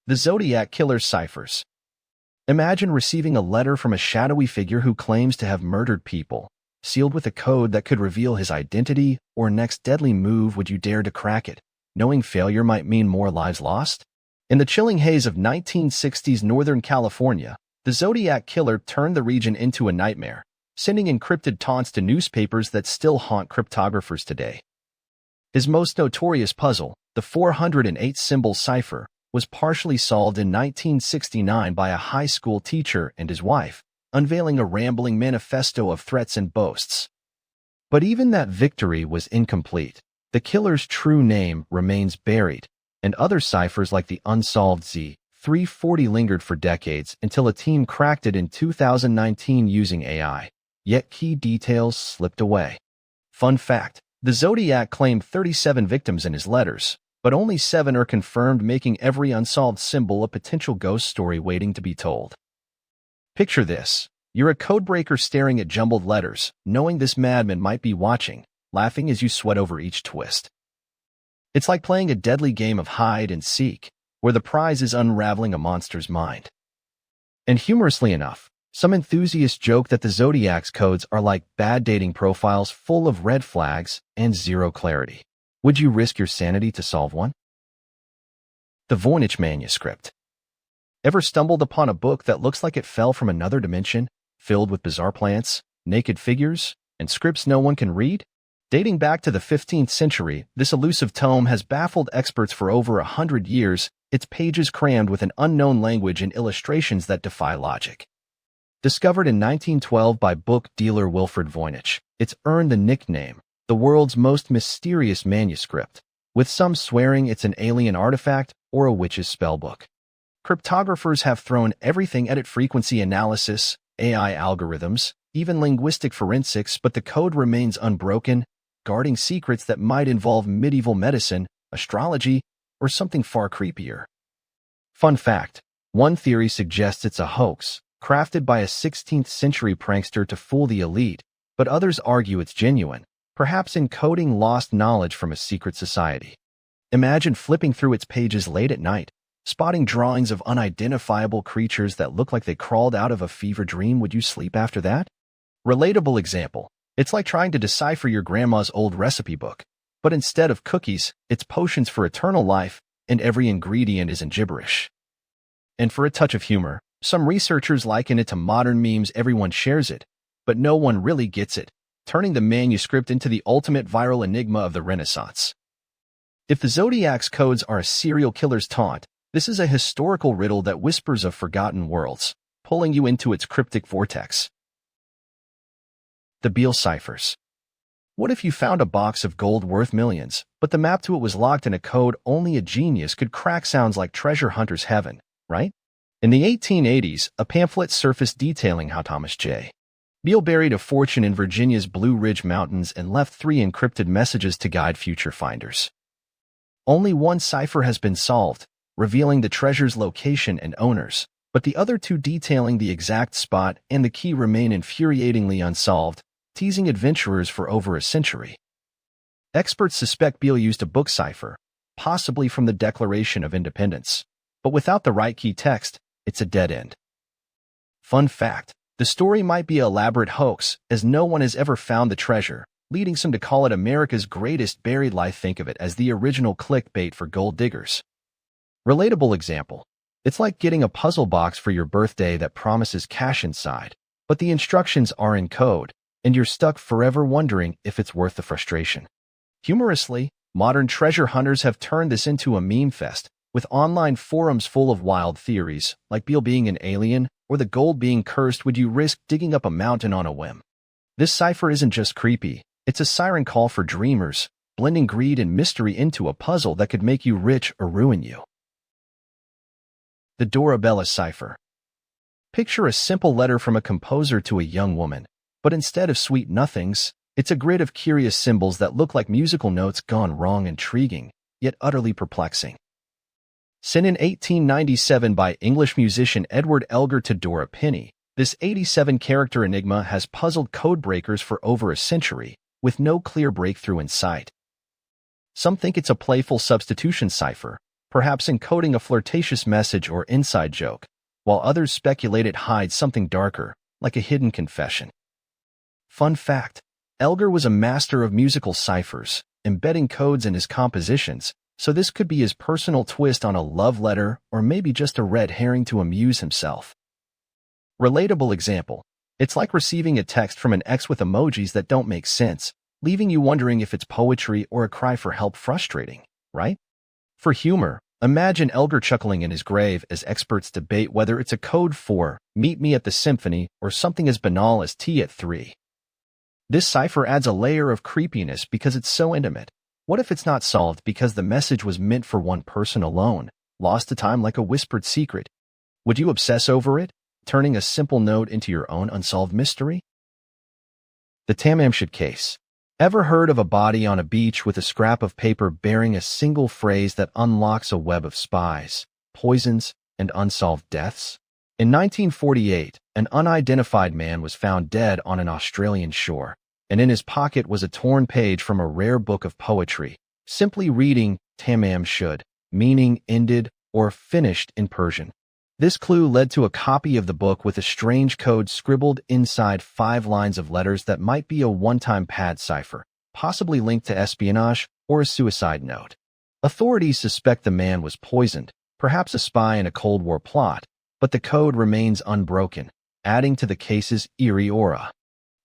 The Zodiac Killer's Ciphers. Imagine receiving a letter from a shadowy figure who claims to have murdered people, sealed with a code that could reveal his identity or next deadly move. Would you dare to crack it, knowing failure might mean more lives lost? In the chilling haze of 1960s Northern California, the Zodiac Killer turned the region into a nightmare, sending encrypted taunts to newspapers that still haunt cryptographers today. His most notorious puzzle, the 408-symbol cipher, was partially solved in 1969 by a high school teacher and his wife, unveiling a rambling manifesto of threats and boasts. But even that victory was incomplete. The killer's true name remains buried, and other ciphers like the Unsolved Z-340 lingered for decades until a team cracked it in 2019 using AI. Yet key details slipped away. Fun fact, the Zodiac claimed 37 victims in his letters, but only 7 are confirmed, making every unsolved symbol a potential ghost story waiting to be told. Picture this. You're a codebreaker staring at jumbled letters, knowing this madman might be watching, laughing as you sweat over each twist. It's like playing a deadly game of hide and seek, where the prize is unraveling a monster's mind. And humorously enough, some enthusiasts joke that the Zodiac's codes are like bad dating profiles full of red flags and zero clarity. Would you risk your sanity to solve one? The Voynich Manuscript. Ever stumbled upon a book that looks like it fell from another dimension, filled with bizarre plants, naked figures, and scripts no one can read? Dating back to the 15th century, this elusive tome has baffled experts for over 100 years, its pages crammed with an unknown language and illustrations that defy logic. Discovered in 1912 by book dealer Wilfred Voynich, it's earned the nickname, the world's most mysterious manuscript, with some swearing it's an alien artifact or a witch's spellbook. Cryptographers have thrown everything at it: frequency analysis, AI algorithms, even linguistic forensics, but the code remains unbroken, guarding secrets that might involve medieval medicine, astrology, or something far creepier. Fun fact, one theory suggests it's a hoax, crafted by a 16th-century prankster to fool the elite, but others argue it's genuine, perhaps encoding lost knowledge from a secret society. Imagine flipping through its pages late at night, spotting drawings of unidentifiable creatures that look like they crawled out of a fever dream. Would you sleep after that? Relatable example. It's like trying to decipher your grandma's old recipe book, but instead of cookies, it's potions for eternal life, and every ingredient is in gibberish. And for a touch of humor, some researchers liken it to modern memes. Everyone shares it, but no one really gets it, turning the manuscript into the ultimate viral enigma of the Renaissance. If the Zodiac's codes are a serial killer's taunt, this is a historical riddle that whispers of forgotten worlds, pulling you into its cryptic vortex. The Beale Ciphers. What if you found a box of gold worth millions, but the map to it was locked in a code only a genius could crack? Sounds like treasure hunter's heaven, right? In the 1880s, a pamphlet surfaced detailing how Thomas J. Beale buried a fortune in Virginia's Blue Ridge Mountains and left 3 encrypted messages to guide future finders. Only one cipher has been solved, revealing the treasure's location and owners, but the other 2 detailing the exact spot and the key remain infuriatingly unsolved, teasing adventurers for over a century. Experts suspect Beale used a book cipher, possibly from the Declaration of Independence, but without the right key text, it's a dead end. Fun fact, the story might be an elaborate hoax, as no one has ever found the treasure, leading some to call it America's greatest buried lie. Think of it as the original clickbait for gold diggers. Relatable example. It's like getting a puzzle box for your birthday that promises cash inside, but the instructions are in code, and you're stuck forever wondering if it's worth the frustration. Humorously, modern treasure hunters have turned this into a meme fest, with online forums full of wild theories, like Beale being an alien or the gold being cursed. Would you risk digging up a mountain on a whim? This cipher isn't just creepy, it's a siren call for dreamers, blending greed and mystery into a puzzle that could make you rich or ruin you. The Dorabella Cipher. Picture a simple letter from a composer to a young woman, but instead of sweet nothings, it's a grid of curious symbols that look like musical notes gone wrong. Intriguing, yet utterly perplexing. Sent in 1897 by English musician Edward Elgar to Dora Penny, this 87-character enigma has puzzled codebreakers for over a century, with no clear breakthrough in sight. Some think it's a playful substitution cipher, perhaps encoding a flirtatious message or inside joke, while others speculate it hides something darker, like a hidden confession. Fun fact: Elgar was a master of musical ciphers, embedding codes in his compositions, so this could be his personal twist on a love letter or maybe just a red herring to amuse himself. Relatable example: it's like receiving a text from an ex with emojis that don't make sense, leaving you wondering if it's poetry or a cry for help. Frustrating, right? For humor, imagine Elgar chuckling in his grave as experts debate whether it's a code for "Meet me at the symphony" or something as banal as "Tea at 3." This cipher adds a layer of creepiness because it's so intimate. What if it's not solved because the message was meant for one person alone, lost to time like a whispered secret? Would you obsess over it, turning a simple note into your own unsolved mystery? The Tamam Shud case. Ever heard of a body on a beach with a scrap of paper bearing a single phrase that unlocks a web of spies, poisons, and unsolved deaths? In 1948, an unidentified man was found dead on an Australian shore, and in his pocket was a torn page from a rare book of poetry, simply reading Tamam Shud, meaning ended or finished in Persian. This clue led to a copy of the book with a strange code scribbled inside 5 lines of letters that might be a one-time pad cipher, possibly linked to espionage or a suicide note. Authorities suspect the man was poisoned, perhaps a spy in a Cold War plot, but the code remains unbroken, adding to the case's eerie aura.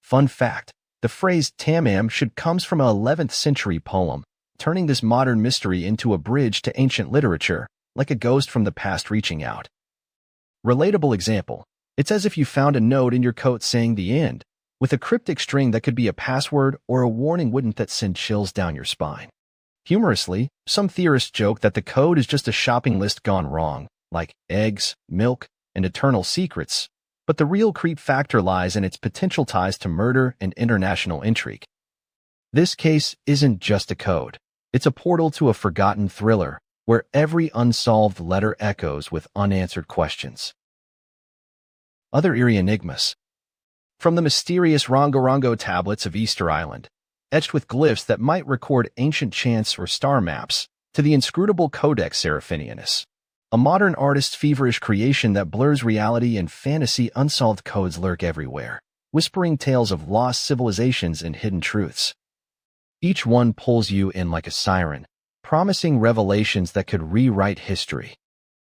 Fun fact: the phrase Tamam Shud comes from an 11th century poem, turning this modern mystery into a bridge to ancient literature, like a ghost from the past reaching out. Relatable example: it's as if you found a note in your coat saying "the end," with a cryptic string that could be a password or a warning. Wouldn't that send chills down your spine? Humorously, some theorists joke that the code is just a shopping list gone wrong, like eggs, milk, and eternal secrets, but the real creep factor lies in its potential ties to murder and international intrigue. This case isn't just a code. It's a portal to a forgotten thriller, where every unsolved letter echoes with unanswered questions. Other eerie enigmas. From the mysterious Rongorongo tablets of Easter Island, etched with glyphs that might record ancient chants or star maps, to the inscrutable Codex Seraphinianus, a modern artist's feverish creation that blurs reality and fantasy. Unsolved codes lurk everywhere, whispering tales of lost civilizations and hidden truths. Each one pulls you in like a siren, promising revelations that could rewrite history.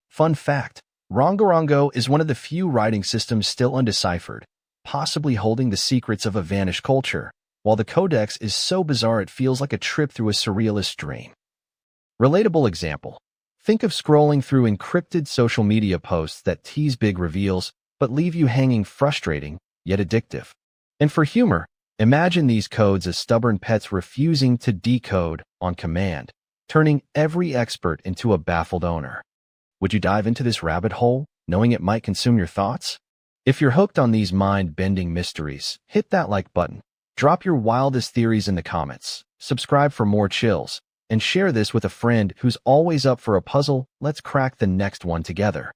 Fun fact: Rongorongo is one of the few writing systems still undeciphered, possibly holding the secrets of a vanished culture, while the codex is so bizarre it feels like a trip through a surrealist dream. Relatable example: think of scrolling through encrypted social media posts that tease big reveals but leave you hanging, frustrating, yet addictive. And for humor, imagine these codes as stubborn pets refusing to decode on command, turning every expert into a baffled owner. Would you dive into this rabbit hole, knowing it might consume your thoughts? If you're hooked on these mind-bending mysteries, hit that like button, drop your wildest theories in the comments, subscribe for more chills, and share this with a friend who's always up for a puzzle. Let's crack the next one together.